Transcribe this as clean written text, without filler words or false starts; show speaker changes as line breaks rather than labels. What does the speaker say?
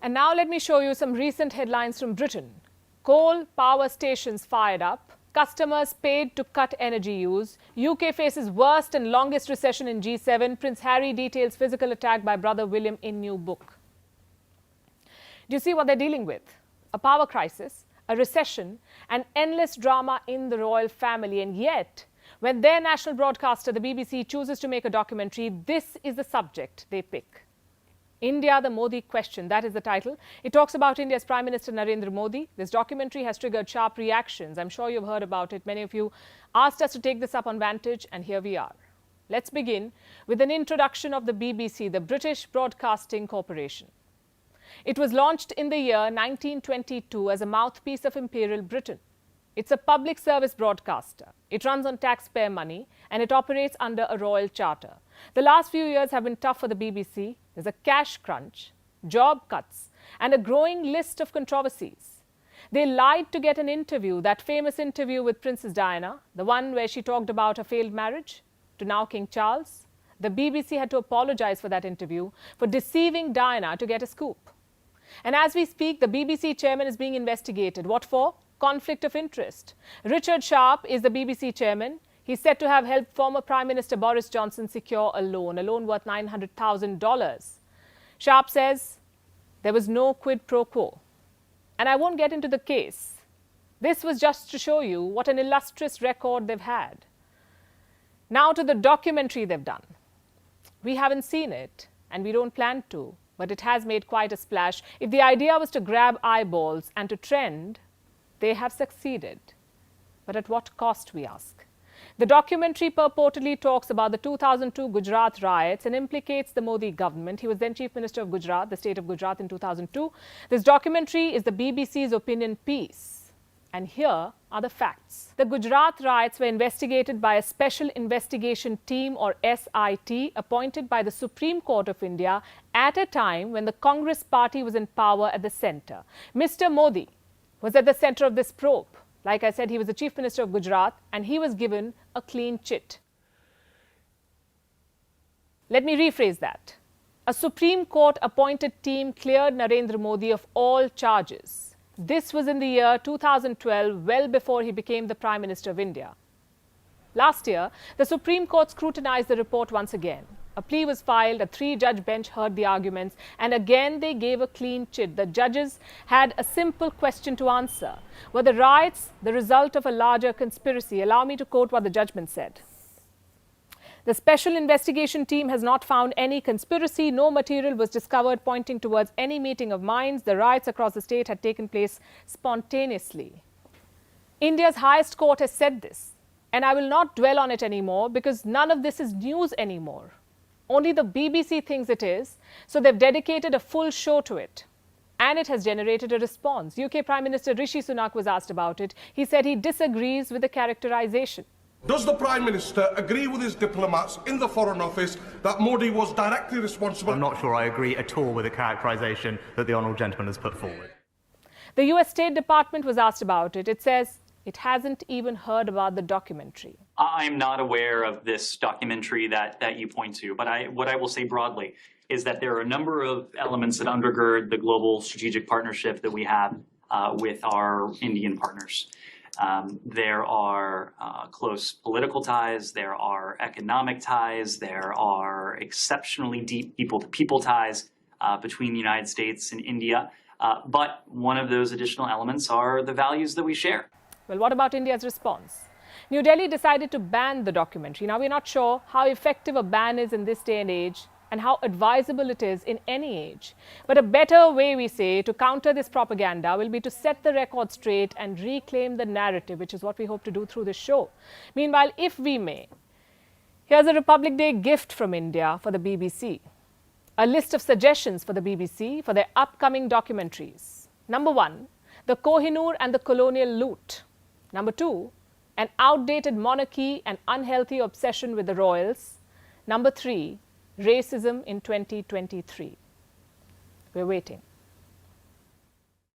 And now let me show you some recent headlines from Britain. Coal power stations fired up. Customers paid to cut energy use. UK faces worst and longest recession in G7. Prince Harry details physical attack by brother William in new book. Do you see what they're dealing with? A power crisis, a recession, and endless drama in the royal family. And yet, when their national broadcaster, the BBC, chooses to make a documentary, this is the subject they pick. India, the Modi question, that is the title. It talks about India's Prime Minister Narendra Modi. This documentary has triggered sharp reactions. I'm sure you've heard about it. Many of you asked us to take this up on Vantage, and here we are. Let's begin with an introduction of the BBC, the British Broadcasting Corporation. It was launched in the year 1922 as a mouthpiece of Imperial Britain. It's a public service broadcaster. It runs on taxpayer money and it operates under a royal charter. The last few years have been tough for the BBC. There's a cash crunch, job cuts, and a growing list of controversies. They lied to get an interview, that famous interview with Princess Diana, the one where she talked about her failed marriage to now King Charles. The BBC had to apologize for that interview, for deceiving Diana to get a scoop. And as we speak, the BBC chairman is being investigated. What for? Conflict of interest. Richard Sharp is the BBC chairman. He's said to have helped former Prime Minister Boris Johnson secure a loan worth $900,000. Sharp says there was no quid pro quo. And I won't get into the case. This was just to show you what an illustrious record they've had. Now to the documentary they've done. We haven't seen it, and we don't plan to, but it has made quite a splash. If the idea was to grab eyeballs and to trend, they have succeeded. But at what cost, we ask? The documentary purportedly talks about the 2002 Gujarat riots and implicates the Modi government. He was then Chief Minister of Gujarat, the state of Gujarat, in 2002. This documentary is the BBC's opinion piece. And here are the facts. The Gujarat riots were investigated by a Special Investigation Team, or SIT, appointed by the Supreme Court of India at a time when the Congress party was in power at the centre. Mr. Modi was at the centre of this probe. Like I said, he was the Chief Minister of Gujarat and he was given a clean chit. Let me rephrase that. A Supreme Court appointed team cleared Narendra Modi of all charges. This was in the year 2012, well before he became the Prime Minister of India. Last year, the Supreme Court scrutinized the report once again. A plea was filed, a 3-judge bench heard the arguments, and again they gave a clean chit. The judges had a simple question to answer. Were the riots the result of a larger conspiracy? Allow me to quote what the judgment said. The Special Investigation Team has not found any conspiracy. No material was discovered pointing towards any meeting of minds. The riots across the state had taken place spontaneously. India's highest court has said this, and I will not dwell on it anymore because none of this is news anymore. Only the BBC thinks it is, so they've dedicated a full show to it. And it has generated a response. UK Prime Minister Rishi Sunak was asked about it. He said he disagrees with the characterization.
Does the Prime Minister agree with his diplomats in the Foreign Office that Modi was directly responsible?
I'm not sure I agree at all with the characterisation that the Honourable Gentleman has put forward.
The US State Department was asked about it. It says it hasn't even heard about the documentary.
I'm not aware of this documentary that you point to, but what I will say broadly is that there are a number of elements that undergird the global strategic partnership that we have with our Indian partners. There are close political ties, there are economic ties, there are exceptionally deep people-to-people ties between the United States and India. But one of those additional elements are the values that we share.
Well, what about India's response? New Delhi decided to ban the documentary. Now, we're not sure how effective a ban is in this day and age and how advisable it is in any age. But a better way, we say, to counter this propaganda will be to set the record straight and reclaim the narrative, which is what we hope to do through this show. Meanwhile, if we may, here's a Republic Day gift from India for the BBC. A list of suggestions for the BBC for their upcoming documentaries. Number 1, the Kohinoor and the colonial loot. Number 2, an outdated monarchy and unhealthy obsession with the royals. Number 3, racism in 2023. We're waiting.